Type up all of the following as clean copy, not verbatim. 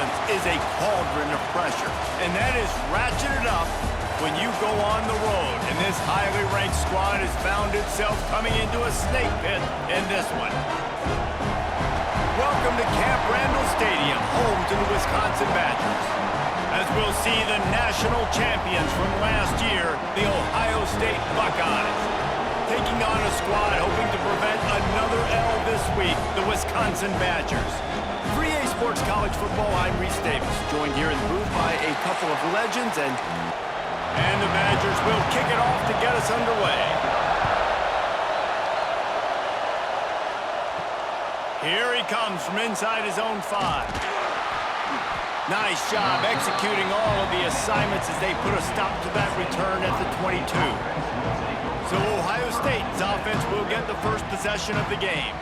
offense is a cauldron of pressure, and that is ratcheted up when you go on the road. And this highly ranked squad has found itself coming into a snake pit in this one. Welcome to Camp Randall Stadium, home to the Wisconsin Badgers, as we'll see the national champions from last year, the Ohio State Buckeyes, taking on a squad hoping to prevent another L this week, the Wisconsin Badgers. 3A Sports College Football, I'm Reese Davis, joined here in the booth by a couple of legends, and the Badgers will kick it off to get us underway. Here he comes from inside his own 5. Nice job executing all of the assignments as they put a stop to that return at the 22. So Ohio State's offense will get the first possession of the game.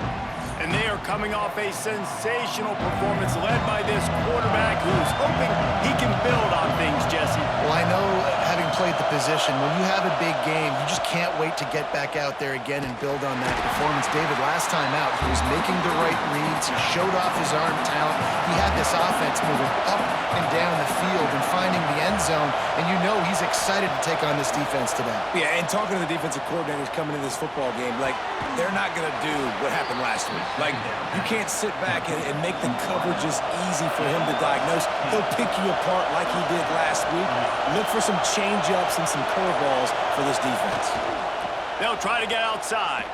And they are coming off a sensational performance led by this quarterback who's hoping he can build on things, Jesse. Well, I know, having played the position, when you have a big game, you just can't wait to get back out there again and build on that performance. David, last time out, he was making the right reads. He showed off his arm talent. He had this offense moving up and down the field and finding the end zone. And you know he's excited to take on this defense today. Yeah, and talking to the defensive coordinators coming into this football game, like, they're not going to do what happened last week. Like, you can't sit back and make the coverages easy for him to diagnose. He'll pick you apart like he did last week. Look for some change-ups and some curveballs for this defense. They'll try to get outside.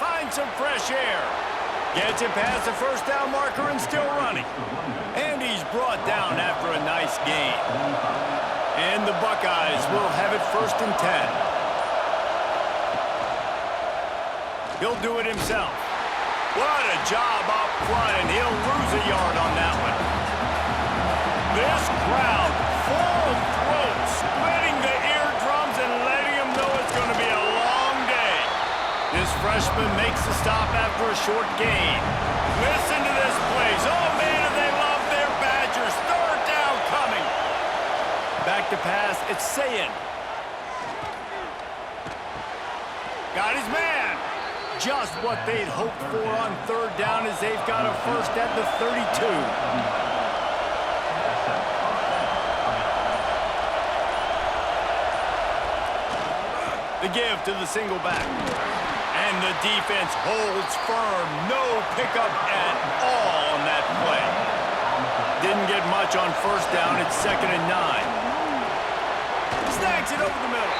Find some fresh air. Gets it past the first down marker and still running. And he's brought down after a nice gain. And the Buckeyes will have it 1st and 10. He'll do it himself. What a job up front, and he'll lose a yard on that one. This crowd, full throat, splitting the eardrums and letting them know it's going to be a long day. This freshman makes the stop after a short gain. Listen to this place. Oh, man, do they love their Badgers. 3rd down coming. Back to pass, it's Sayin. Got his man. Just what they'd hoped for on 3rd down as they've got a first at the 32. The give to the single back. And the defense holds firm. No pickup at all on that play. Didn't get much on 1st down. It's 2nd and 9. Snags it over the middle.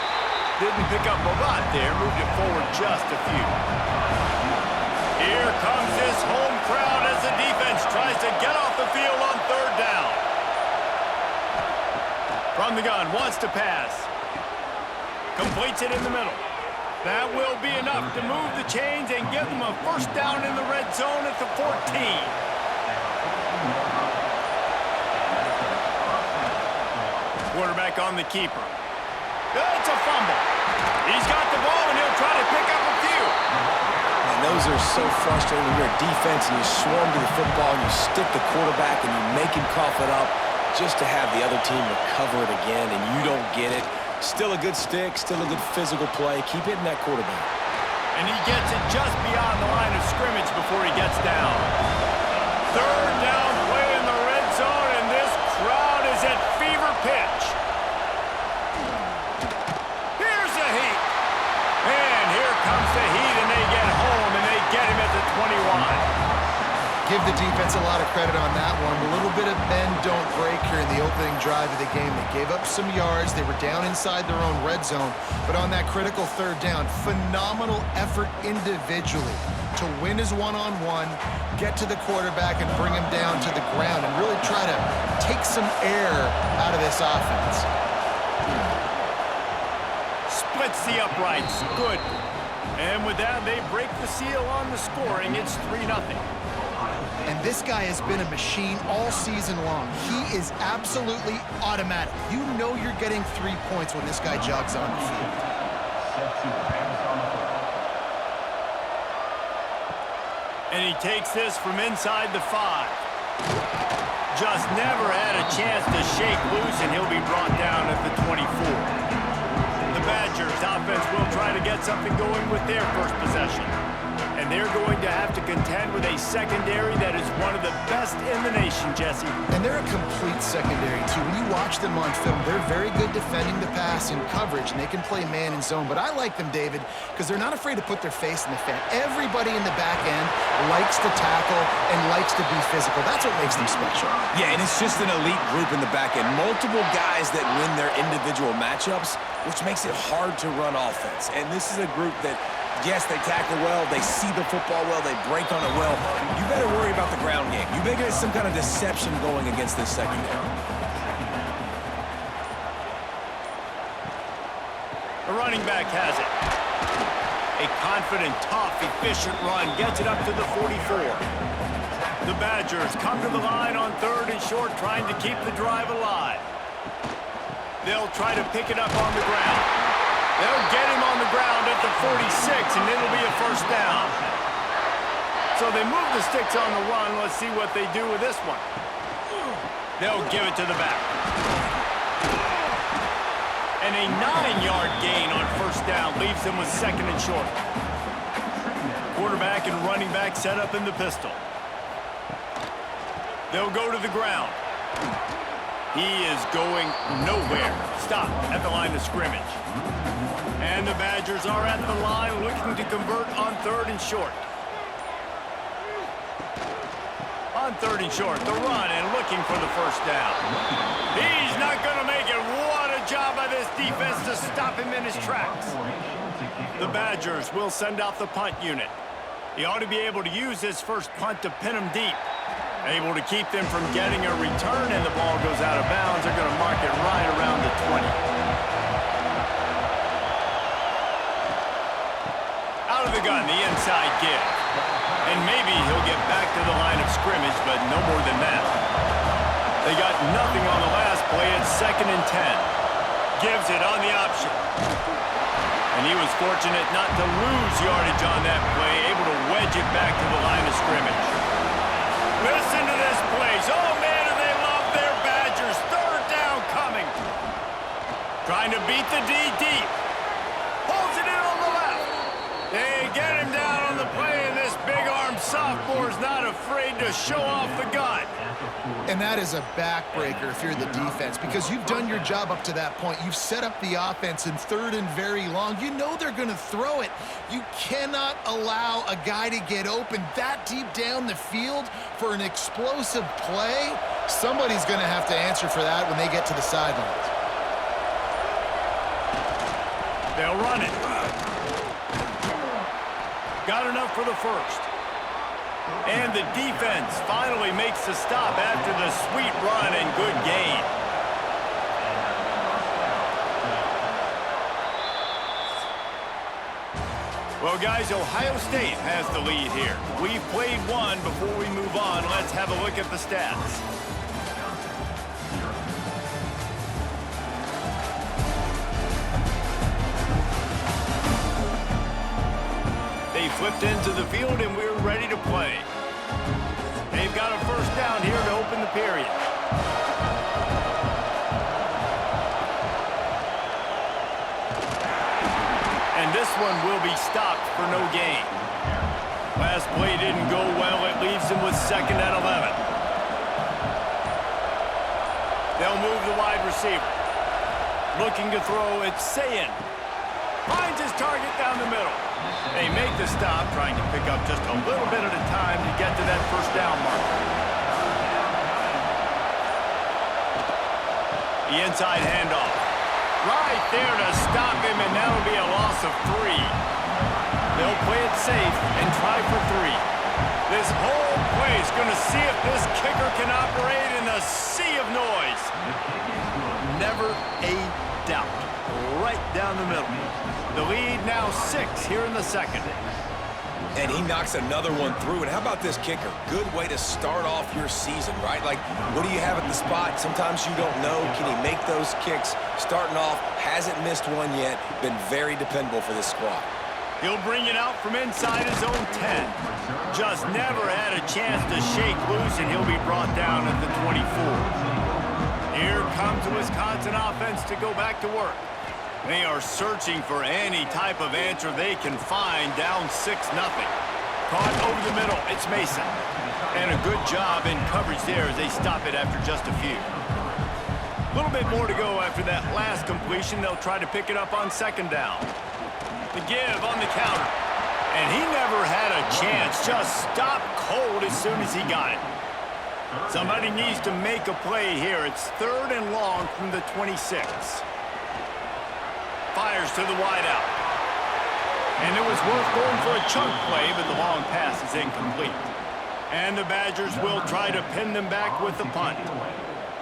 Didn't pick up a lot there. Moved it forward just a few. Here comes this home crowd as the defense tries to get off the field on 3rd down. From the gun, wants to pass. Completes it in the middle. That will be enough to move the chains and give them a 1st down in the red zone at the 14. Quarterback on the keeper. It's a fumble. He's got the ball, and he'll try to pick up a few. And those are so frustrating when you're a defense and you swarm to the football and you stick the quarterback and you make him cough it up just to have the other team recover it again, and you don't get it. Still a good stick, still a good physical play. Keep hitting that quarterback. And he gets it just beyond the line of scrimmage before he gets down. 3rd down play in the red zone, and this crowd is at fever pitch. Here's the heat. And here comes the heat, and they get home, and they get him at the 21. Give the defense a lot of credit on that one. A little bit of bend, don't break here in the opening drive of the game. They gave up some yards. They were down inside their own red zone. But on that critical 3rd down, phenomenal effort individually to win his one-on-one, get to the quarterback and bring him down to the ground and really try to take some air out of this offense. Splits the uprights. Good. And with that, they break the seal on the scoring. It's 3-0. And this guy has been a machine all season long. He is absolutely automatic. You know you're getting 3 points when this guy jogs on the field. And he takes this from inside the 5. Just never had a chance to shake loose, and he'll be brought down at the 24. The Badgers offense will try to get something going with their first possession. And and they're going to have to contend with a secondary that is one of the best in the nation, Jesse. And they're a complete secondary, too. When you watch them on film, they're very good defending the pass in coverage, and they can play man and zone. But I like them, David, because they're not afraid to put their face in the fan. Everybody in the back end likes to tackle and likes to be physical. That's what makes them special. Yeah, and it's just an elite group in the back end. Multiple guys that win their individual matchups, which makes it hard to run offense. And this is a group that, yes, they tackle well, they see the football well, they break on it well. You better worry about the ground game. You better get some kind of deception going against this secondary. The running back has it. A confident, tough, efficient run gets it up to the 44. The Badgers come to the line on 3rd and short, trying to keep the drive alive. They'll try to pick it up on the ground. They'll get him on the ground at the 46, and it'll be a first down. So they move the sticks on the run. Let's see what they do with this one. They'll give it to the back. And a 9-yard gain on first down leaves them with 2nd and short. Quarterback and running back set up in the pistol. They'll go to the ground. He is going nowhere. Stop at the line of scrimmage. And the Badgers are at the line looking to convert on 3rd and short. On 3rd and short, the run and looking for the first down. He's not going to make it. What a job by this defense to stop him in his tracks. The Badgers will send out the punt unit. He ought to be able to use his first punt to pin him deep. Able to keep them from getting a return, and the ball goes out of bounds. They're going to mark it right around the 20. Out of the gun, the inside give. And maybe he'll get back to the line of scrimmage, but no more than that. They got nothing on the last play. It's 2nd and 10. Gives it on the option. And he was fortunate not to lose yardage on that play, able to wedge it back to the line of scrimmage. Listen to this place. Oh, man, do they love their Badgers. 3rd down coming. Trying to beat the D deep. Pulls it in on the left. They get him down on the play, and this big-armed sophomore's not afraid to show off the gun. And that is a backbreaker if you're the defense, because you've done your job up to that point. You've set up the offense in 3rd and very long. You know they're going to throw it. You cannot allow a guy to get open that deep down the field for an explosive play. Somebody's going to have to answer for that when they get to the sidelines. They'll run it. Got enough for the first. And the defense finally makes the stop after the sweet run and good gain. Well, guys, Ohio State has the lead here. We've played one. Before we move on, let's have a look at the stats. They flipped into the field, and we're ready to play. They've got a first down here to open the period. And this one will be stopped for no gain. Last play didn't go well. It leaves them with 2nd and 11. They'll move the wide receiver. Looking to throw, it's Sayin. Finds his target down the middle. They make the stop, trying to pick up just a little bit at a time to get to that first down mark. The inside handoff. Right there to stop him, and that'll be a loss of 3. They'll play it safe and try for 3. This whole play is going to see if this kicker can operate in the sea of noise. Never a doubt. Right down the middle. The lead now 6 here in the 2nd. And he knocks another one through. And how about this kicker? Good way to start off your season, right? Like, what do you have at the spot? Sometimes you don't know. Can he make those kicks? Starting off, hasn't missed one yet. Been very dependable for this squad. He'll bring it out from inside his own 10. Just never had a chance to shake loose, and he'll be brought down at the 24. Here comes the Wisconsin offense to go back to work. They are searching for any type of answer they can find, down 6-0. Caught over the middle. It's Mason. And a good job in coverage there as they stop it after just a few. A little bit more to go after that last completion. They'll try to pick it up on second down. The give on the counter. And he never had a chance. Just stopped cold as soon as he got it. Somebody needs to make a play here. It's 3rd and long from the 26. Fires to the wideout. And it was worth going for a chunk play, but the long pass is incomplete. And the Badgers will try to pin them back with the punt.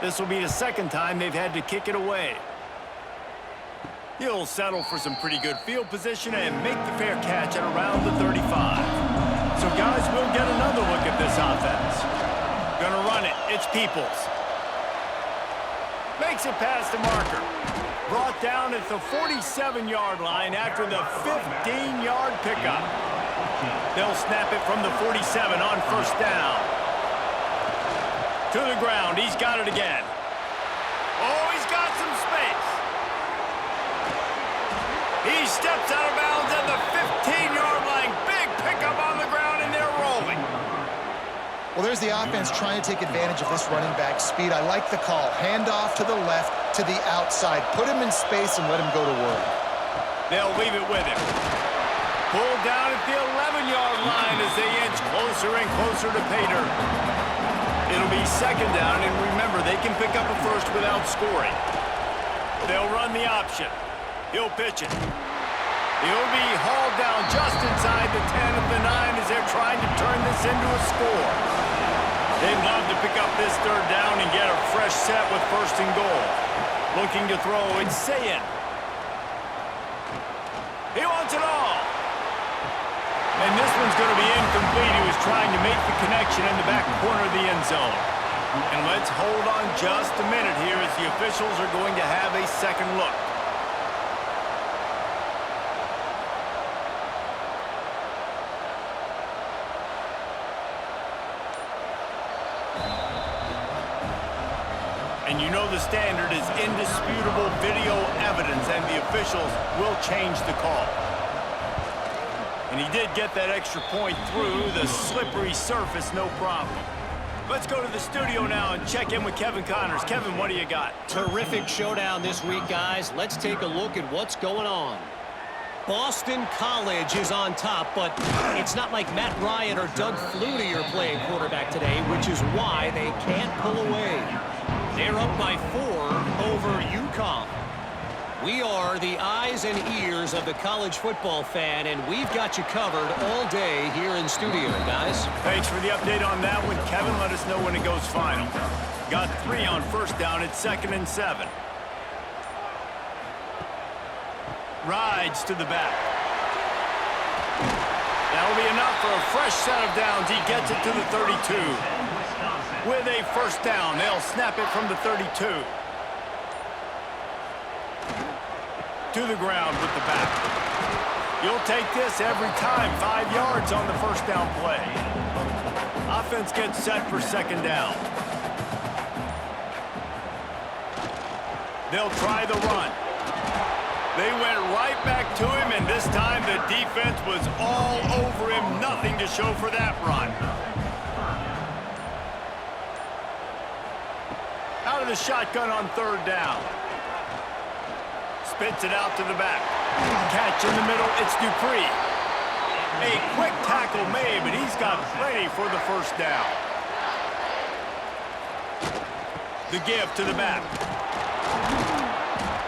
This will be the second time they've had to kick it away. He'll settle for some pretty good field position and make the fair catch at around the 35. So guys, we'll get another look at this offense. Gonna run it. It's Peoples. Makes it past the marker. Brought down at the 47-yard line after the 15-yard pickup. They'll snap it from the 47 on first down. To the ground. He's got it again. Oh, he's got some space. He steps out of bounds at the 15-yard line. Big pickup on the ground, and they're rolling. Well, there's the offense trying to take advantage of this running back speed. I like the call. Hand off to the left, to the outside. Put him in space and let him go to work. They'll leave it with him. Pulled down at the 11-yard line as they inch closer and closer to pay dirt. It'll be second down, and remember, they can pick up a first without scoring. They'll run the option. He'll pitch it. He'll be hauled down just inside the 10 of the 9 as they're trying to turn this into a score. They'd love to pick up this third down and get a fresh set with first and goal. Looking to throw, it's Sayin. He wants it all. And this one's going to be incomplete. He was trying to make the connection in the back corner of the end zone. And let's hold on just a minute here as the officials are going to have a second look. And you know the standard is indisputable video evidence, and the officials will change the call. And he did get that extra point through the slippery surface, no problem. Let's go to the studio now and check in with Kevin Connors. Kevin, what do you got? Terrific showdown this week, guys. Let's take a look at what's going on. Boston College is on top, but it's not like Matt Ryan or Doug Flutie are playing quarterback today, which is why they can't pull away. They're up by 4 over UConn. We are the eyes and ears of the college football fan, and we've got you covered all day here in studio, guys. Thanks for the update on that one, Kevin. Let us know when it goes final. Got 3 on first down. It's 2nd and 7. Rides to the back. That'll be enough for a fresh set of downs. He gets it to the 32. With a first down, they'll snap it from the 32. To the ground with the back. You'll take this every time. 5 yards on the first down play. Offense gets set for second down. They'll try the run. They went right back to him, and this time the defense was all over him. Nothing to show for that run. Out of the shotgun on third down. Spits it out to the back. Catch in the middle, it's Dupree. A quick tackle made, but he's got plenty for the first down. The give to the back.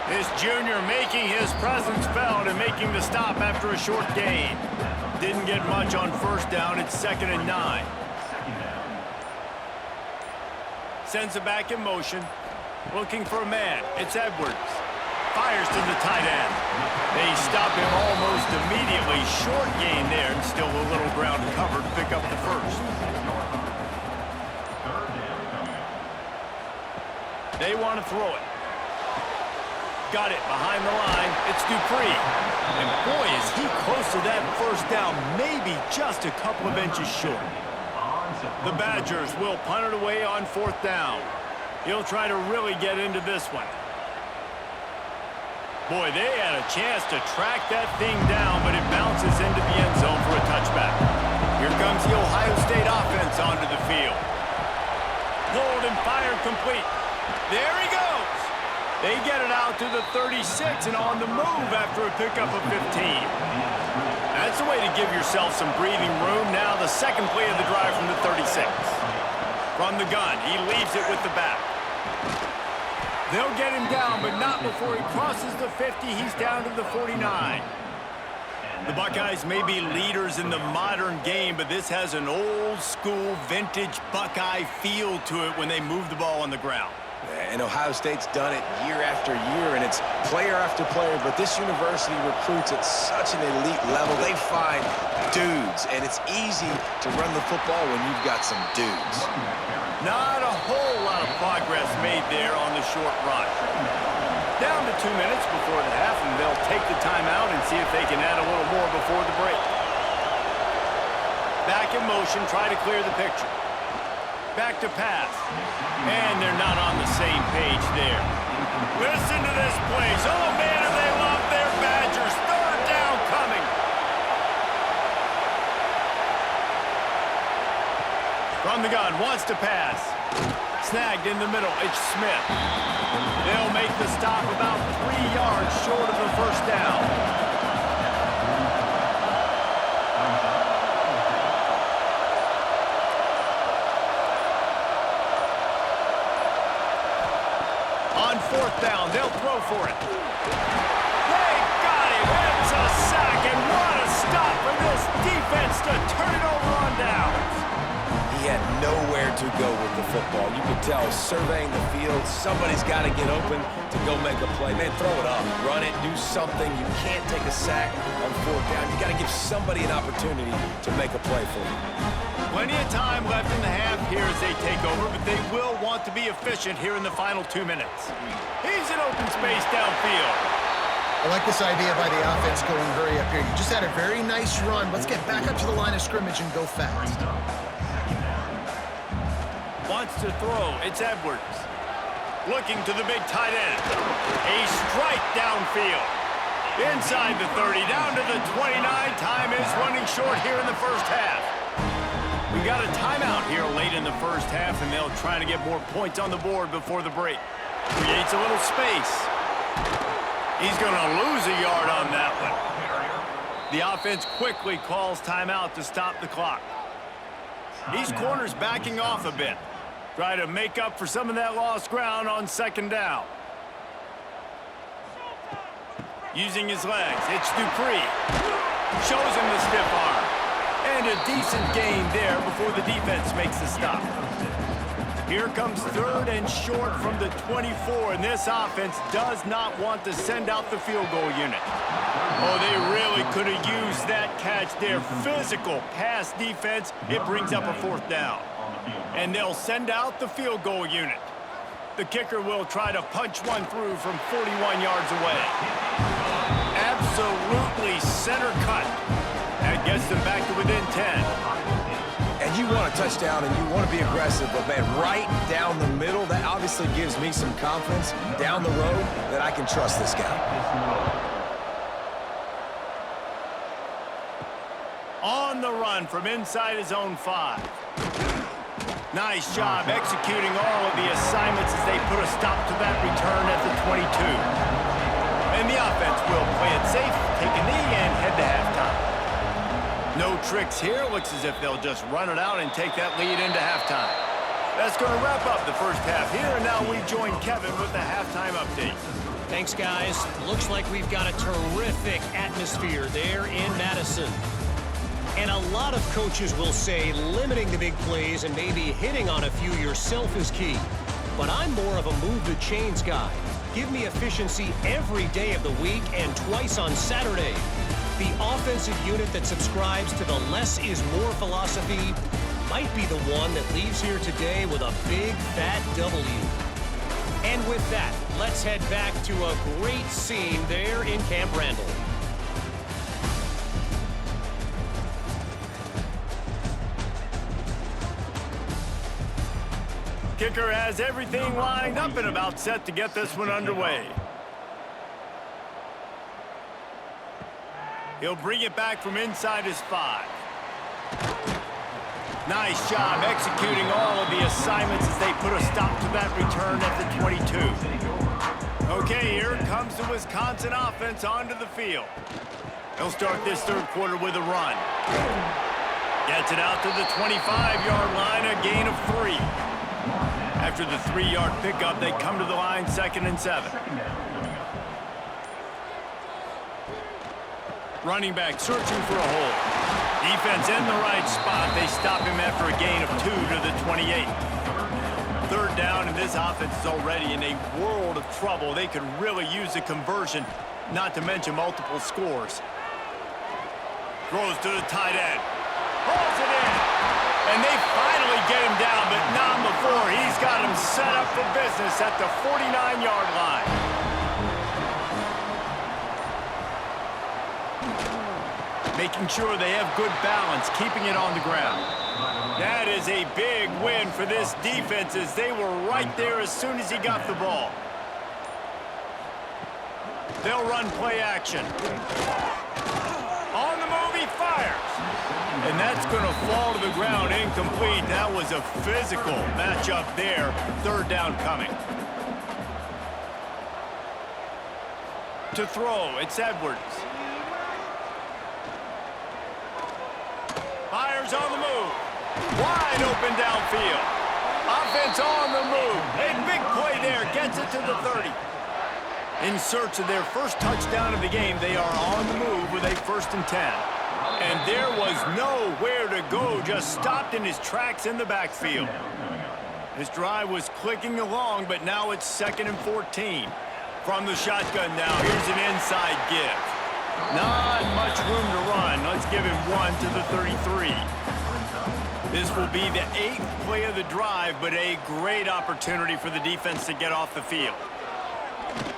This junior making his presence felt and making the stop after a short gain. Didn't get much on first down, it's 2nd and 9. Sends it back in motion. Looking for a man, it's Edwards. Fires to the tight end. They stop him almost immediately. Short gain there, and still a little ground covered to pick up the first. They want to throw it. Got it behind the line. It's Dupree. And boy, is he close to that first down, maybe just a couple of inches short. The Badgers will punt it away on 4th down. He'll try to really get into this one. Boy, they had a chance to track that thing down, but it bounces into the end zone for a touchback. Here comes the Ohio State offense onto the field. Pulled and fired complete. There he goes. They get it out to the 36 and on the move after a pickup of 15. That's a way to give yourself some breathing room. Now the second play of the drive from the 36. From the gun, he leaves it with the back. They'll get him down, but not before he crosses the 50. He's down to the 49. The Buckeyes may be leaders in the modern game, but this has an old-school, vintage Buckeye feel to it when they move the ball on the ground. And Ohio State's done it year after year, and it's player after player, but this university recruits at such an elite level. They find dudes, and it's easy to run the football when you've got some dudes. Not a whole lot of progress made there on the short run. Down to 2 minutes before the half, and they'll take the timeout and see if they can add a little more before the break. Back in motion, try to clear the picture. Back to pass. And they're not on the same page there. Listen to this place. Oh, man, and they love their Badgers. Third down coming. From the gun, wants to pass. Snagged in the middle. It's Smith. They'll make the stop about 3 yards short of the first down. On fourth down, they'll throw for it. They got him. It's a sack, and what a stop for this defense to turn it over on downs. He had nowhere to go with the football. You could tell, surveying the field, somebody's got to get open to go make a play. Man, throw it up, run it, do something. You can't take a sack on fourth down. You got to give somebody an opportunity to make a play for you. Plenty of time left in the half here as they take over, but they will want to be efficient here in the final 2 minutes. He's in open space downfield. I like this idea by the offense going hurry up here. You just had a very nice run. Let's get back up to the line of scrimmage and go fast. Wants to throw. It's Edwards. Looking to the big tight end. A strike downfield. Inside the 30, down to the 29. Time is running short here in the first half. We got a timeout here late in the first half, and they'll try to get more points on the board before the break. Creates a little space. He's going to lose a yard on that one. The offense quickly calls timeout to stop the clock. These corners backing off a bit. Try to make up for some of that lost ground on second down. Using his legs, it's Dupree. Shows him the stiff arm. And a decent gain there before the defense makes the stop. Here comes third and short from the 24, and this offense does not want to send out the field goal unit. Oh, they really could have used that catch there. Physical pass defense, it brings up a fourth down. And they'll send out the field goal unit. The kicker will try to punch one through from 41 yards away. Absolutely center cut. That gets them back to within 10. And you want a touchdown and you want to be aggressive, but man, right down the middle, that obviously gives me some confidence down the road that I can trust this guy. On the run from inside his own 5. Nice job executing all of the assignments as they put a stop to that return at the 22. And the offense will play it safe, take a knee, and head to halftime. No tricks here. Looks as if they'll just run it out and take that lead into halftime. That's going to wrap up the first half here, and now we join Kevin with the halftime update. Thanks, guys. Looks like we've got a terrific atmosphere there in Madison. And a lot of coaches will say limiting the big plays and maybe hitting on a few yourself is key. But I'm more of a move the chains guy. Give me efficiency every day of the week and twice on Saturday. The offensive unit that subscribes to the less is more philosophy might be the one that leaves here today with a big fat W. And with that, let's head back to a great scene there in Camp Randall. Kicker has everything lined up and about set to get this one underway. He'll bring it back from inside his 5. Nice job executing all of the assignments as they put a stop to that return at the 22. Okay, here comes the Wisconsin offense onto the field. They'll start this third quarter with a run. Gets it out to the 25-yard line, a gain of 3. After the 3-yard pickup, they come to the line 2nd and 7. Running back searching for a hole. Defense in the right spot. They stop him after a gain of 2 to the 28. Third down, and this offense is already in a world of trouble. They could really use a conversion, not to mention multiple scores. Throws to the tight end. Pulls it in. And they finally get him down, but not before. He's got him set up for business at the 49-yard line. Making sure they have good balance, keeping it on the ground. That is a big win for this defense as they were right there as soon as he got the ball. They'll run play action. On the move, he fires. And that's going to fall to the ground incomplete. That was a physical matchup there. Third down coming. To throw, it's Edwards. Fires on the move. Wide open downfield. Offense on the move. A big play there. Gets it to the 30. In search of their first touchdown of the game, they are on the move with a 1st and 10. And there was nowhere to go, just stopped in his tracks in the backfield. His drive was clicking along, but now it's 2nd and 14. From the shotgun now, here's an inside give. Not much room to run. Let's give him 1 to the 33. This will be the 8th play of the drive, but a great opportunity for the defense to get off the field.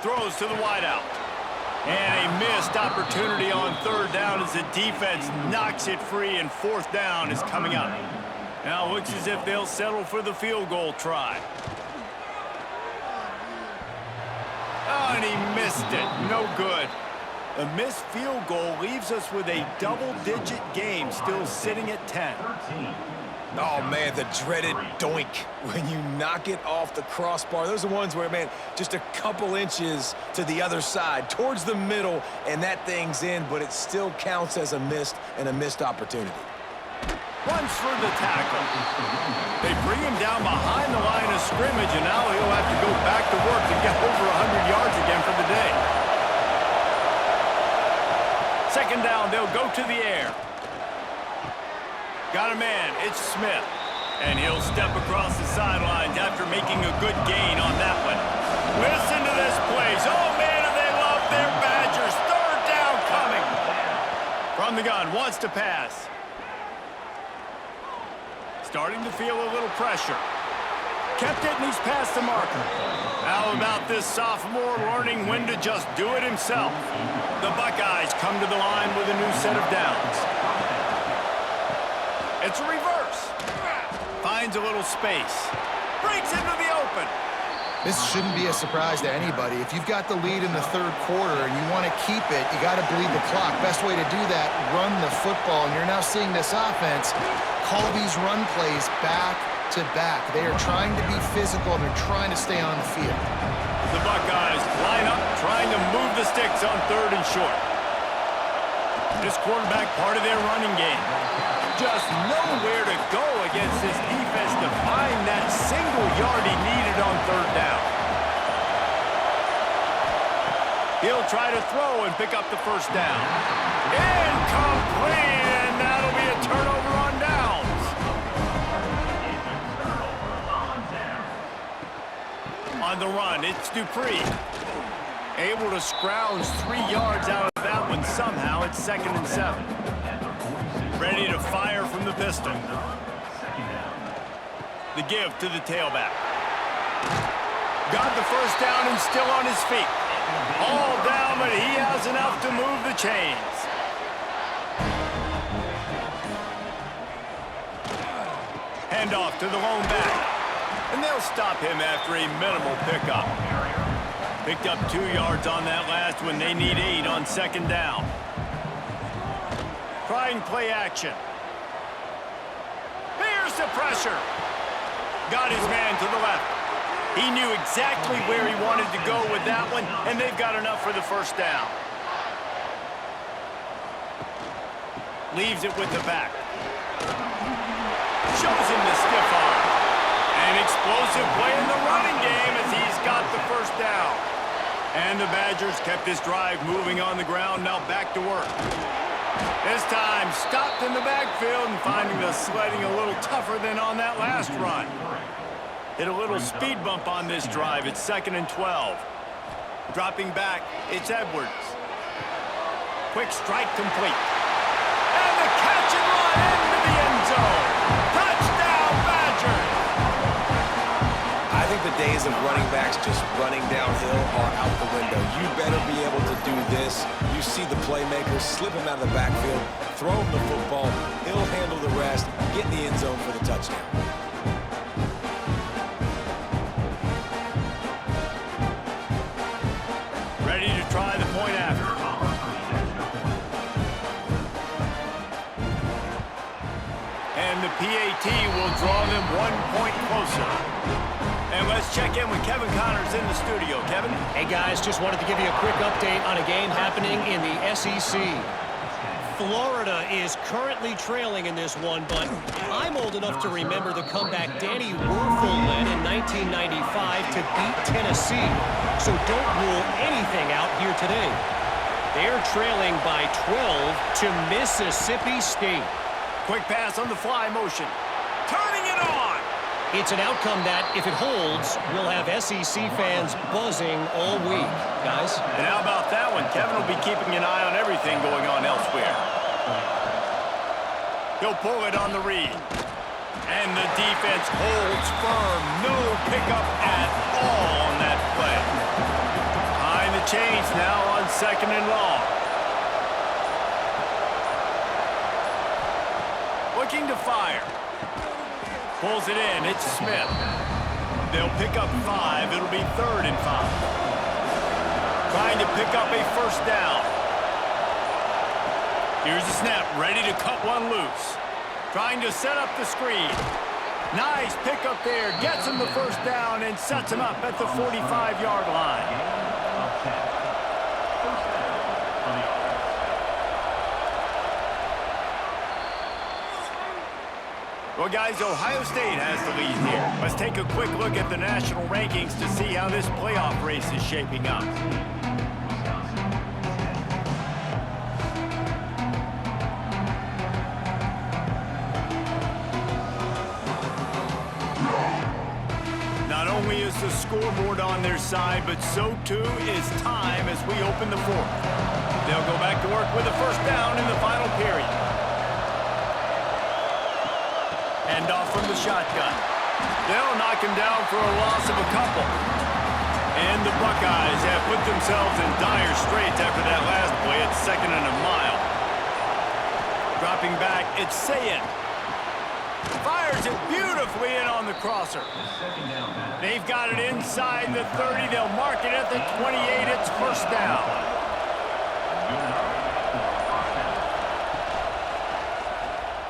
Throws to the wideout. And a missed opportunity on 3rd down as the defense knocks it free, and 4th down is coming up. Now it looks as if they'll settle for the field goal try. Oh, and he missed it. No good. A missed field goal leaves us with a double-digit game, still sitting at 10. Oh, man, the dreaded doink when you knock it off the crossbar. Those are the ones where, man, just a couple inches to the other side, towards the middle, and that thing's in, but it still counts as a missed opportunity. Runs for the tackle. They bring him down behind the line of scrimmage, and now he'll have to go back to work to get over 100 yards again for the day. 2nd down, they'll go to the air. Got a man, it's Smith. And he'll step across the sidelines after making a good gain on that one. Listen to this place. Oh, man, do they love their Badgers. 3rd down coming. From the gun, wants to pass. Starting to feel a little pressure. Kept it, and he's past the marker. How about this sophomore learning when to just do it himself? The Buckeyes come to the line with a new set of downs. It's a reverse. Finds a little space. Breaks into the open. This shouldn't be a surprise to anybody. If you've got the lead in the 3rd quarter and you want to keep it, you got to bleed the clock. Best way to do that, run the football. And you're now seeing this offense call these run plays back to back. They are trying to be physical, and they're trying to stay on the field. The Buckeyes line up, trying to move the sticks on 3rd and short. This quarterback part of their running game. Just nowhere to go against this defense to find that single yard he needed on 3rd down. He'll try to throw and pick up the 1st down. Incomplete, and that'll be a turnover on downs. On the run, it's Dupree. Able to scrounge 3 yards out of that one somehow. It's 2nd and 7. Ready to fire from the pistol. The give to the tailback. Got the 1st down and still on his feet. All down, but he has enough to move the chains. Handoff to the lone back. And they'll stop him after a minimal pickup. Picked up 2 yards on that last one. They need 8 on 2nd down. Trying play action. Here's Reduce the pressure. Got his man to the left. He knew exactly where he wanted to go with that one, and they've got enough for the first down. Leaves it with the back. Shows him the stiff arm. An explosive play in the running game as he's got the first down. And the Badgers kept this drive moving on the ground, now back to work. This time, stopped in the backfield and finding the sledding a little tougher than on that last run. Hit a little speed bump on this drive. It's 2nd and 12. Dropping back, it's Edwards. Quick strike complete. And the catch and run into the end zone. Touchdown, Badgers! I think the days of running backs just running downhill are out the window. You better be able to do this. You see the playmaker, slip him out of the backfield, throw him the football, he'll handle the rest, get in the end zone for the touchdown. Ready to try the point after. And the PAT will draw them 1 point closer. And let's check in with Kevin Connors in the studio. Kevin? Hey, guys, just wanted to give you a quick update on a game happening in the SEC. Florida is currently trailing in this one, but I'm old enough to remember the comeback Danny Wuerffel led in 1995 to beat Tennessee. So don't rule anything out here today. They're trailing by 12 to Mississippi State. Quick pass on the fly motion. Turning it on! It's an outcome that, if it holds, will have SEC fans buzzing all week, guys. And how about that one? Kevin will be keeping an eye on everything going on elsewhere. He'll pull it on the read. And the defense holds firm. No pickup at all on that play. Behind the chains now on 2nd and long. Looking to fire. Pulls it in. It's Smith. They'll pick up 5. It'll be 3rd and 5. Trying to pick up a first down. Here's the snap. Ready to cut one loose. Trying to set up the screen. Nice pickup there. Gets him the first down and sets him up at the 45-yard line. Well, guys, Ohio State has the lead here. Let's take a quick look at the national rankings to see how this playoff race is shaping up. Not only is the scoreboard on their side, but so too is time as we open the 4th. They'll go back to work with a first down in the final period. Hand off from the shotgun. They'll knock him down for a loss of a couple. And the Buckeyes have put themselves in dire straits after that last play at 2nd and a mile. Dropping back, it's Sayin. Fires it beautifully in on the crosser. They've got it inside the 30. They'll mark it at the 28. It's first down.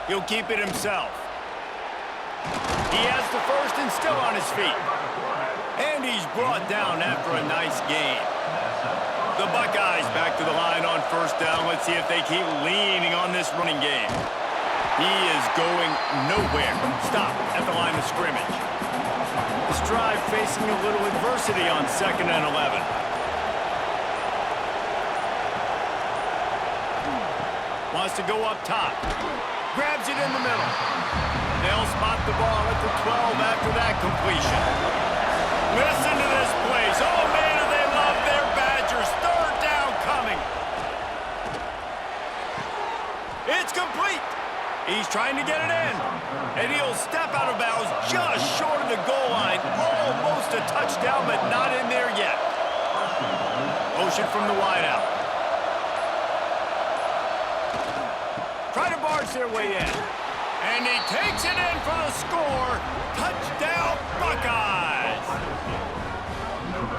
He'll keep it himself. He has the first and still on his feet. And he's brought down after a nice gain. The Buckeyes back to the line on first down. Let's see if they keep leaning on this running game. He is going nowhere. Stop at the line of scrimmage. This drive facing a little adversity on 2nd and 11. Wants to go up top. Grabs it in the middle. They'll spot the ball at the 12 after that completion. Listen to this place. Oh, man, do they love their Badgers. 3rd down coming. It's complete. He's trying to get it in. And he'll step out of bounds just short of the goal line. Almost a touchdown, but not in there yet. Motion from the wideout. Try to barge their way in. And he takes it in for the score. Touchdown, Buckeyes.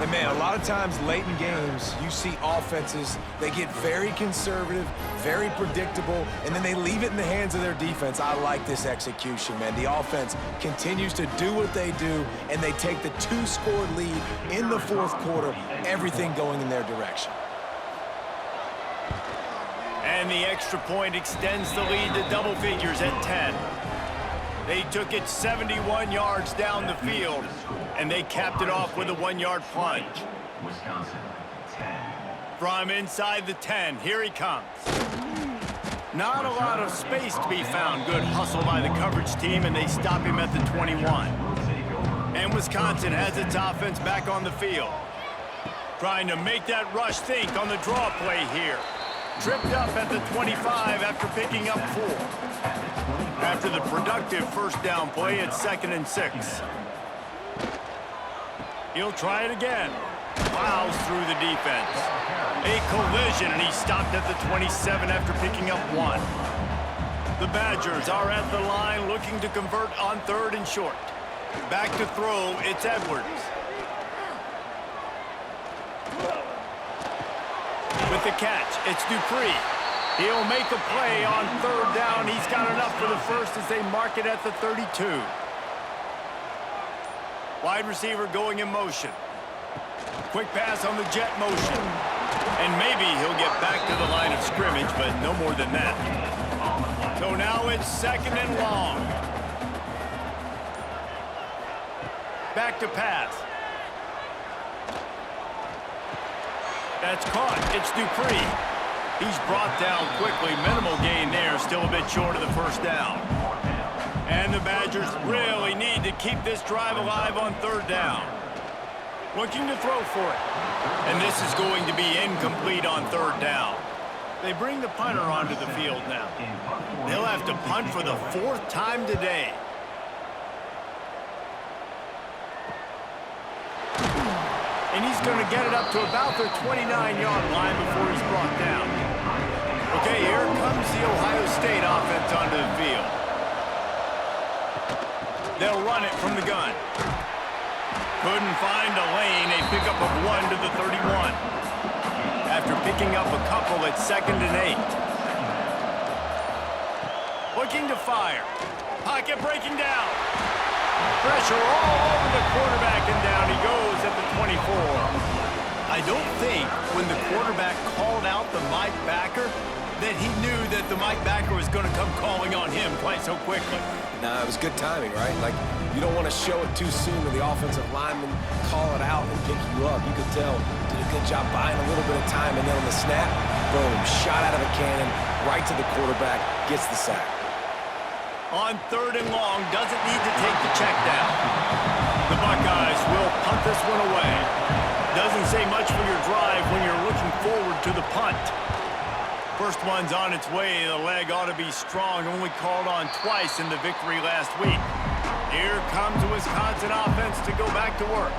And, man, a lot of times late in games, you see offenses, they get very conservative, very predictable, and then they leave it in the hands of their defense. I like this execution, man. The offense continues to do what they do, and they take the 2-score lead in the fourth quarter, everything going in their direction. And the extra point extends the lead to double figures at 10. They took it 71 yards down the field, and they capped it off with a 1-yard plunge. Wisconsin, 10. From inside the 10, here he comes. Not a lot of space to be found. Good hustle by the coverage team, and they stop him at the 21. And Wisconsin has its offense back on the field. Trying to make that rush think on the draw play here. Tripped up at the 25 after picking up 4. After the productive first down play, it's 2nd and 6. He'll try it again. Plows through the defense. A collision, and he stopped at the 27 after picking up 1. The Badgers are at the line looking to convert on 3rd and short. Back to throw, it's Edwards. With the catch, it's Dupree. He'll make a play on 3rd down. He's got enough for the first as they mark it at the 32. Wide receiver going in motion. Quick pass on the jet motion. And maybe he'll get back to the line of scrimmage, but no more than that. So now it's 2nd and long. Back to pass. That's caught. It's Dupree. He's brought down quickly. Minimal gain there. Still a bit short of the first down. And the Badgers really need to keep this drive alive on 3rd down. Looking to throw for it. And this is going to be incomplete on 3rd down. They bring the punter onto the field now. They'll have to punt for the 4th time today. And he's going to get it up to about the 29-yard line before he's brought down. Okay, here comes the Ohio State offense onto the field. They'll run it from the gun. Couldn't find a lane. A pickup of 1 to the 31. After picking up a couple at 2nd and 8. Looking to fire. Pocket breaking down. Pressure all over the quarterback, and down he goes at the 24. I don't think when the quarterback called out the Mike backer that he knew that the Mike backer was going to come calling on him quite so quickly. Nah, it was good timing, right? Like, you don't want to show it too soon to the offensive lineman, call it out and pick you up. You could tell, did a good job buying a little bit of time, and then on the snap, boom, shot out of a cannon, right to the quarterback, gets the sack. On 3rd and long, doesn't need to take the check down. The Buckeyes will punt this one away. Doesn't say much for your drive when you're looking forward to the punt. First one's on its way. The leg ought to be strong. Only called on twice in the victory last week. Here comes the Wisconsin offense to go back to work.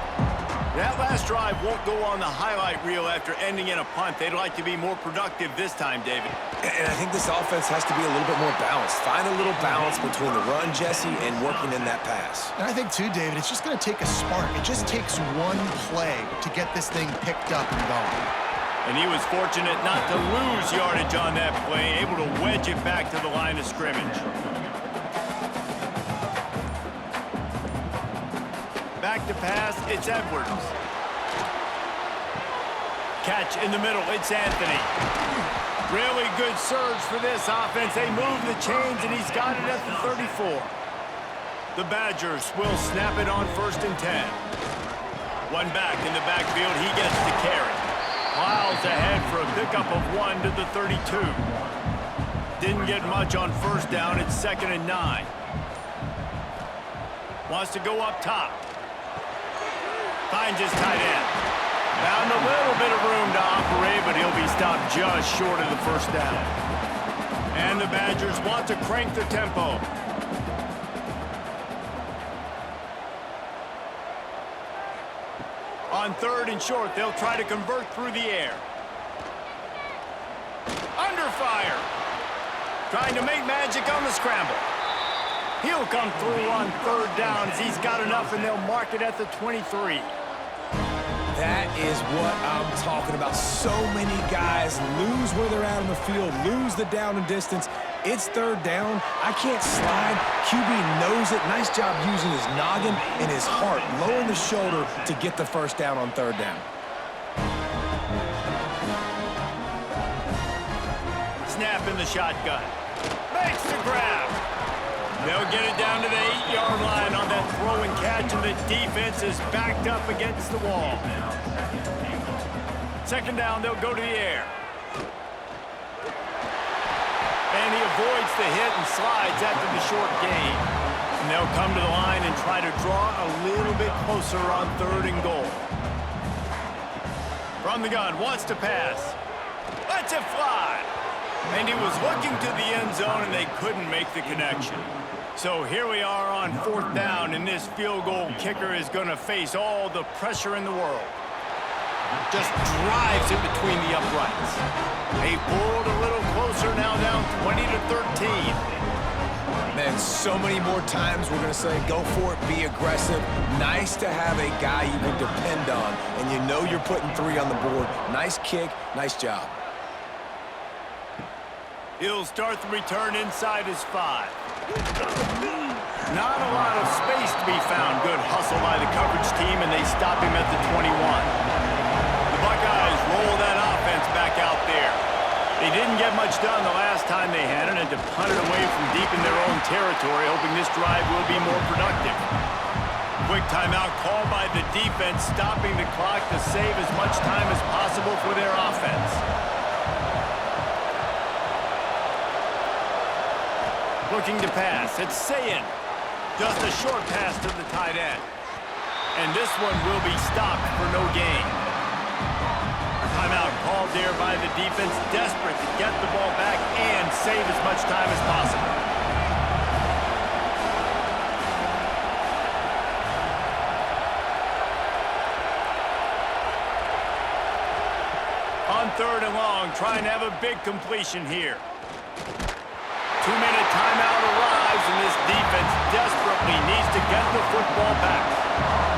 That last drive won't go on the highlight reel after ending in a punt. They'd like to be more productive this time, David. And I think this offense has to be a little bit more balanced. Find a little balance between the run, Jesse, and working in that pass. And I think, too, David, it's just going to take a spark. It just takes one play to get this thing picked up and going. And he was fortunate not to lose yardage on that play, able to wedge it back to the line of scrimmage. Back to pass, it's Edwards. Catch in the middle, it's Anthony. Really good surge for this offense. They move the chains, and he's got it at the 34. The Badgers will snap it on 1st and 10. One back in the backfield, he gets to carry. Plows ahead for a pickup of 1 to the 32. Didn't get much on 1st down, it's 2nd and 9. Wants to go up top. Finds his tight end. Found a little bit of room to operate, but he'll be stopped just short of the 1st down. And the Badgers want to crank the tempo. On 3rd and short, they'll try to convert through the air. Under fire. Trying to make magic on the scramble. He'll come through on 3rd down as he's got enough, and they'll mark it at the 23. That is what I'm talking about. So many guys lose where they're at on the field, lose the down and distance. It's third down. I can't slide. QB knows it. Nice job using his noggin and his heart, lowering the shoulder to get the first down on third down. Snap in the shotgun. Makes the grab. They'll get it down to the 8-yard line on that throw and catch, and the defense is backed up against the wall. Second down, they'll go to the air. And he avoids the hit and slides after the short gain. And they'll come to the line and try to draw a little bit closer on third and goal. From the gun, wants to pass. Lets it fly. And he was looking to the end zone, and they couldn't make the connection. So here we are on fourth down, and this field goal kicker is going to face all the pressure in the world. Just drives it between the uprights. They pulled a little closer, now down 20-13. Man, so many more times we're going to say, go for it, be aggressive. Nice to have a guy you can depend on, and you know you're putting 3 on the board. Nice kick, nice job. He'll start the return inside his 5. Not a lot of space to be found. Good hustle by the coverage team, and they stop him at the 21. The Buckeyes roll that offense back out there. They didn't get much done the last time they had it, and to punt it away from deep in their own territory, hoping this drive will be more productive. Quick timeout called by the defense, stopping the clock to save as much time as possible for their offense. Looking to pass. It's Sayin. Just a short pass to the tight end. And this one will be stopped for no gain. Timeout called there by the defense, desperate to get the ball back and save as much time as possible. On third and long, trying to have a big completion here. 2-minute timeout arrives, and this defense desperately needs to get the football back.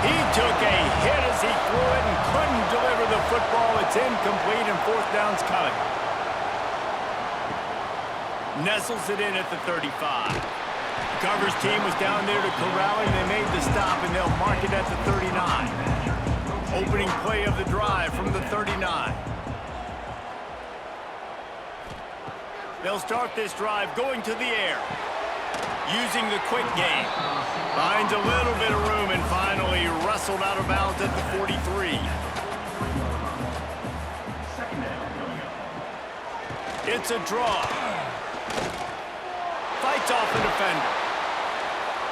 He took a hit as he threw it and couldn't deliver the football. It's incomplete, and fourth down's coming. Nestles it in at the 35. The coverage team was down there to Carell, and they made the stop, and they'll mark it at the 39. Opening play of the drive from the 39. They'll start this drive going to the air. Using the quick game. Finds a little bit of room and finally wrestled out of bounds at the 43. It's a draw. Fights off the defender.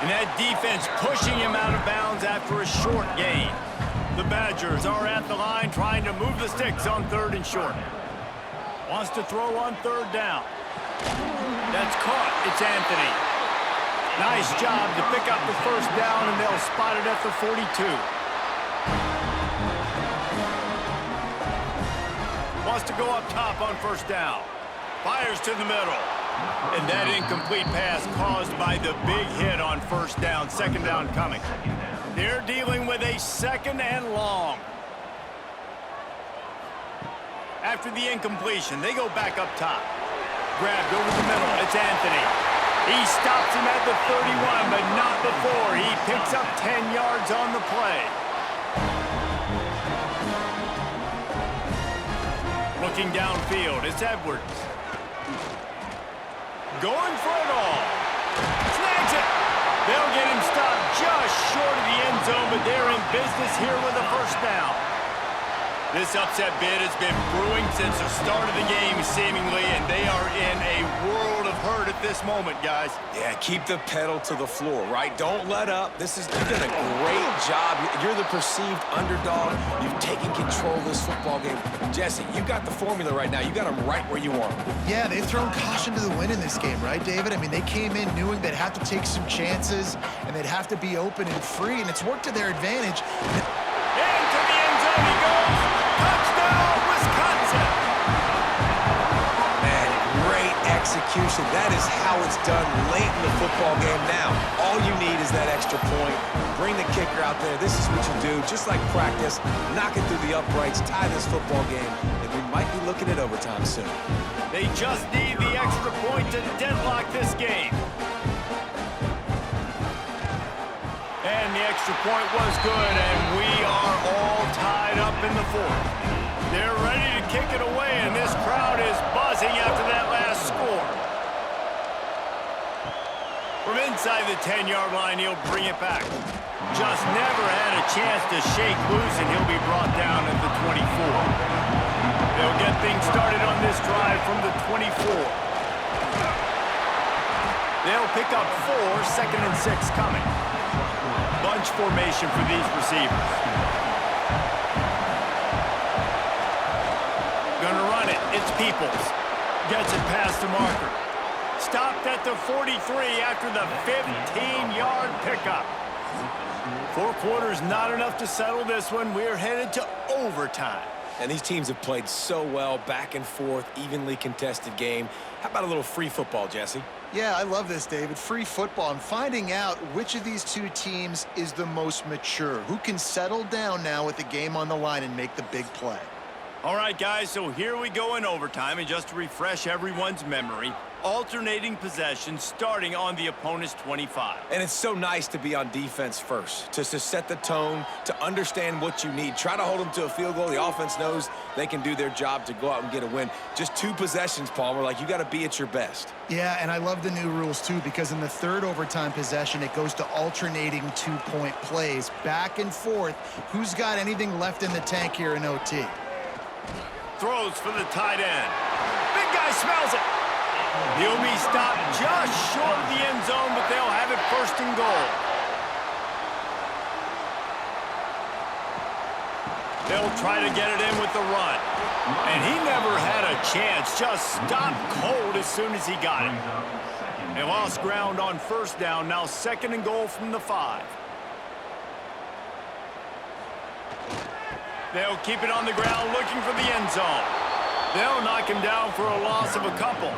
And that defense pushing him out of bounds after a short gain. The Badgers are at the line trying to move the sticks on third and short. Wants to throw on third down. That's caught. It's Anthony. Nice job to pick up the first down, and they'll spot it at the 42. Wants to go up top on first down. Fires to the middle. And that incomplete pass caused by the big hit on first down. Second down coming. They're dealing with a second and long. After the incompletion, they go back up top. Grabbed over the middle. It's Anthony. He stops him at the 31, but not before. He picks up 10 yards on the play. Looking downfield, it's Edwards. Going for it all. Snags it. They'll get him stopped just short of the end zone, but they're in business here with a first down. This upset bid has been brewing since the start of the game, seemingly, and they are in a world of hurt at this moment, guys. Yeah, keep the pedal to the floor, right? Don't let up. You've done a great job. You're the perceived underdog. You've taken control of this football game. Jesse, you got the formula right now. You got them right where you want them. Yeah, they've thrown caution to the wind in this game, right, David? I mean, they came in knowing they'd have to take some chances, and they'd have to be open and free, and it's worked to their advantage. Into the end zone he goes. Touchdown, Wisconsin. Man, great execution. That is how it's gets done late in the football game now. All you need is that extra point. Bring the kicker out there. This is what you do. Just like practice, knock it through the uprights, tie this football game, and we might be looking at overtime soon. They just need the extra point to deadlock this game. And the extra point was good, and we are all tied up in the fourth. They're ready to kick it away, and this crowd is buzzing after that last score. From inside the 10-yard line, he'll bring it back. Just never had a chance to shake loose, and he'll be brought down at the 24. They'll get things started on this drive from the 24. They'll pick up 4, 2nd and 6 coming. Bunch formation for these receivers. Gonna run it. It's Peoples. Gets it past the marker. Stopped at the 43 after the 15-yard pickup. 4 quarters not enough to settle this one. We're headed to overtime. And these teams have played so well, back and forth, evenly contested game. How about a little free football, Jesse? Yeah, I love this, David. Free football. I'm finding out which of these two teams is the most mature, who can settle down now with the game on the line and make the big play. All right, guys, so here we go in overtime, and just to refresh everyone's memory, alternating possession starting on the opponent's 25. And it's so nice to be on defense first, to set the tone, to understand what you need. Try to hold them to a field goal. The offense knows they can do their job to go out and get a win. Just 2 possessions, Palmer, like you got to be at your best. Yeah, and I love the new rules, too, because in the 3rd overtime possession, it goes to alternating 2-point plays, back and forth. Who's got anything left in the tank here in OT? Throws for the tight end. Big guy smells it. He'll be stopped just short of the end zone, but they'll have it 1st and goal. They'll try to get it in with the run. And he never had a chance. Just stopped cold as soon as he got it. They lost ground on 1st down. Now 2nd and goal from the 5. They'll keep it on the ground looking for the end zone. They'll knock him down for a loss of a couple.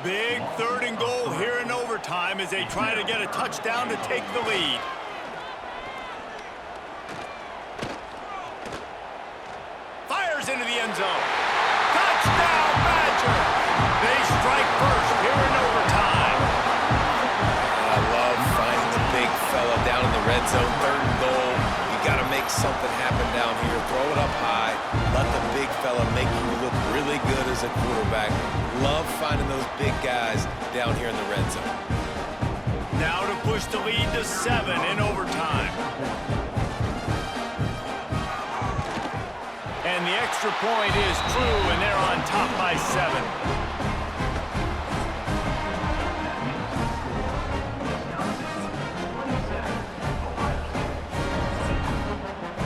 Big 3rd and goal here in overtime as they try to get a touchdown to take the lead. Fires into the end zone. Touchdown, Badger! They strike first here in overtime. I love finding the big fella down in the red zone, 3rd and goal. Got to make something happen down here. Throw it up high. Let the big fella make you look really good as a quarterback. Love finding those big guys down here in the red zone. Now to push the lead to 7 in overtime. And the extra point is true, and they're on top by 7.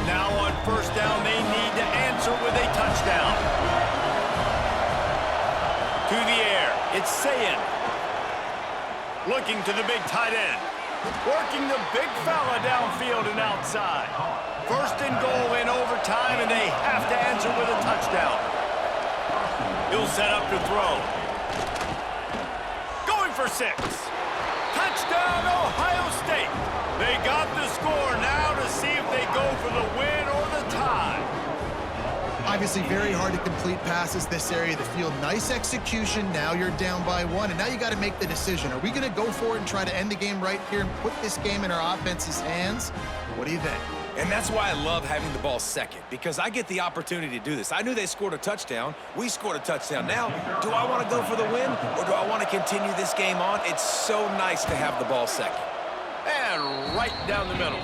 Now on 1st down, they need to answer with a touchdown. To the air, it's Sayin. Looking to the big tight end. Working the big fella downfield and outside. 1st and goal in overtime, and they have to answer with a touchdown. He'll set up to throw. Going for 6. Touchdown, Ohio State. They got the score now to see if they go for the win or the tie. Obviously, very hard to complete passes this area of the field. Nice execution. Now you're down by 1, and now you got to make the decision. Are we going to go for it and try to end the game right here and put this game in our offense's hands? What do you think? And that's why I love having the ball 2nd, because I get the opportunity to do this. I knew they scored a touchdown. We scored a touchdown. Now, do I want to go for the win, or do I want to continue this game on? It's so nice to have the ball 2nd. And right down the middle.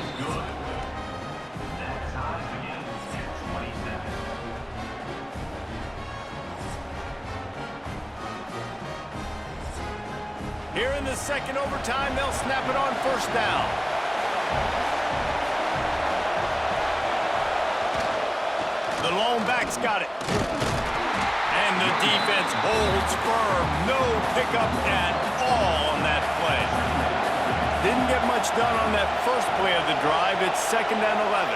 Here in the 2nd overtime, they'll snap it on 1st down. The lone back's got it. And the defense holds firm. No pickup at all on that play. Didn't get much done on that first play of the drive. It's 2nd and 11.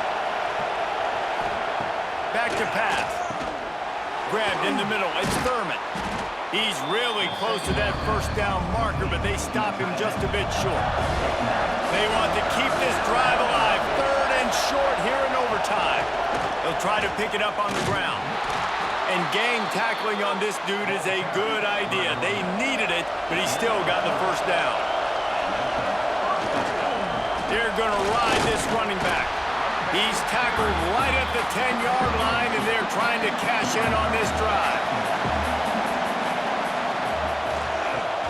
Back to pass. Grabbed in the middle. It's Thurman. He's really close to that first down marker, but they stop him just a bit short. They want to keep this drive alive. 3rd and short here in overtime. They'll try to pick it up on the ground. And gang tackling on this dude is a good idea. They needed it, but he still got the first down. They're going to ride this running back. He's tackled right at the 10-yard line, and they're trying to cash in on this drive.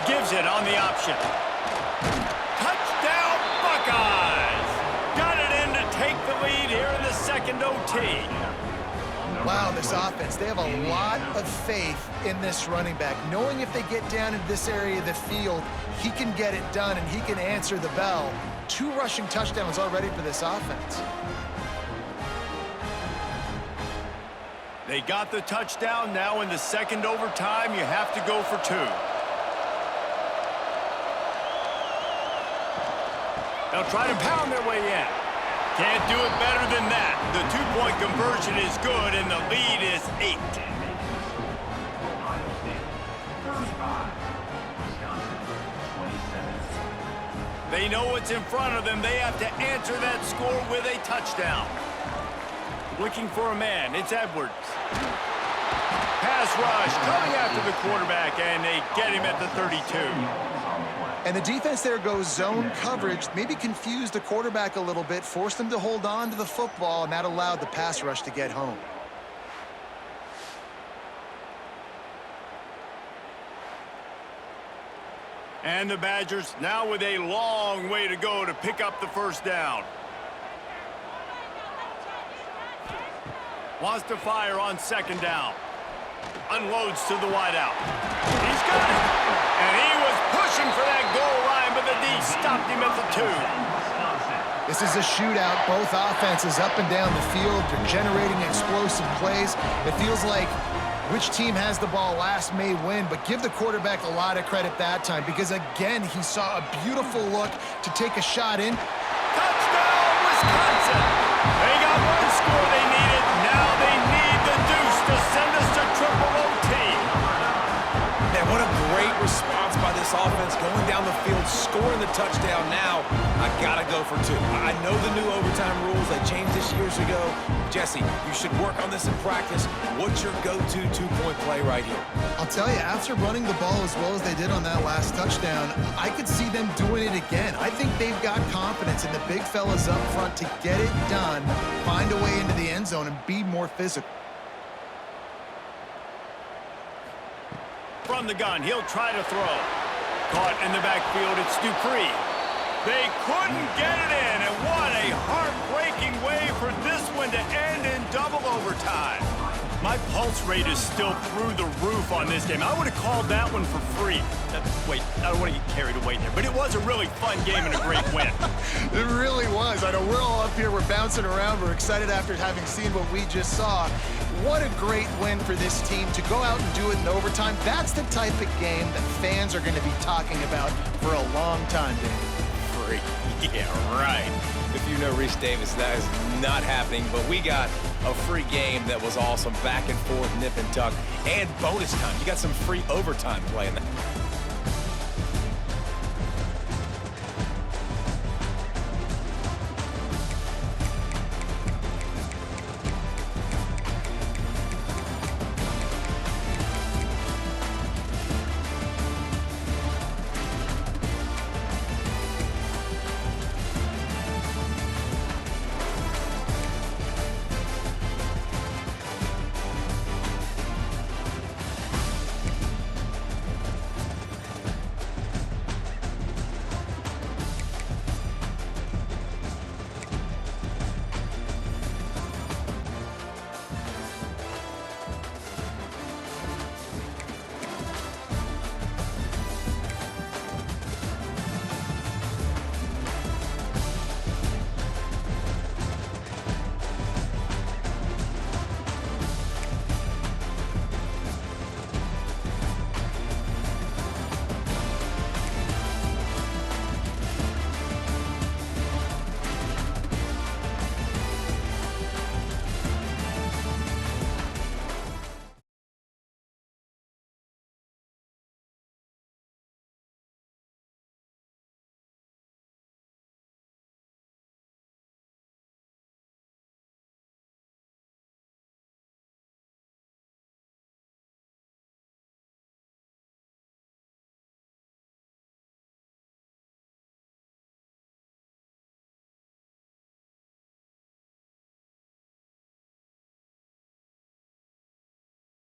Gives it on the option. Touchdown, Buckeyes! Got it in to take the lead here in the second OT. Wow, this offense, they have a lot of faith in this running back. Knowing if they get down into this area of the field, he can get it done and he can answer the bell. 2 rushing touchdowns already for this offense. They got the touchdown. Now in the second overtime, you have to go for 2. They'll try to pound their way in. Can't do it better than that. The 2-point conversion is good, and the lead is 8. They know what's in front of them. They have to answer that score with a touchdown. Looking for a man. It's Edwards. Pass rush coming after the quarterback, and they get him at the 32. And the defense there goes zone coverage, maybe confused the quarterback a little bit, forced him to hold on to the football, and that allowed the pass rush to get home. And the Badgers now with a long way to go to pick up the first down. Wants to fire on second down. Unloads to the wideout. He's got it. And he was pushing for that goal line, but the D stopped him at the 2. This is a shootout. Both offenses up and down the field. They're generating explosive plays. It feels like which team has the ball last may win, but give the quarterback a lot of credit that time because, again, he saw a beautiful look to take a shot in. Touchdown, Wisconsin! They got one score they needed. Now they need the deuce to send us to triple OT. Man, what a great response by this offense, going down the field, scoring the touchdown. Now, I gotta go for 2. I know the new overtime rules, they changed this years ago. Jesse, you should work on this in practice. What's your go-to 2-point play right here? I'll tell you, after running the ball as well as they did on that last touchdown, I could see them doing it again. I think they've got confidence in the big fellas up front to get it done, find a way into the end zone, and be more physical. From the gun, he'll try to throw. Caught in the backfield, it's Dupree. They couldn't get it in, and what a heartbreaking way for this one to end in double overtime. My pulse rate is still through the roof on this game. I would have called that one for free. Wait, I don't want to get carried away there, but it was a really fun game and a great win. It really was. I know we're all up here, we're bouncing around, we're excited after having seen what we just saw. What a great win for this team to go out and do it in overtime. That's the type of game that fans are going to be talking about for a long time, Dave. Free. Yeah, right. If you know Reese Davis, that is not happening, but we got a free game that was awesome. Back and forth, nip and tuck, and bonus time. You got some free overtime play in that.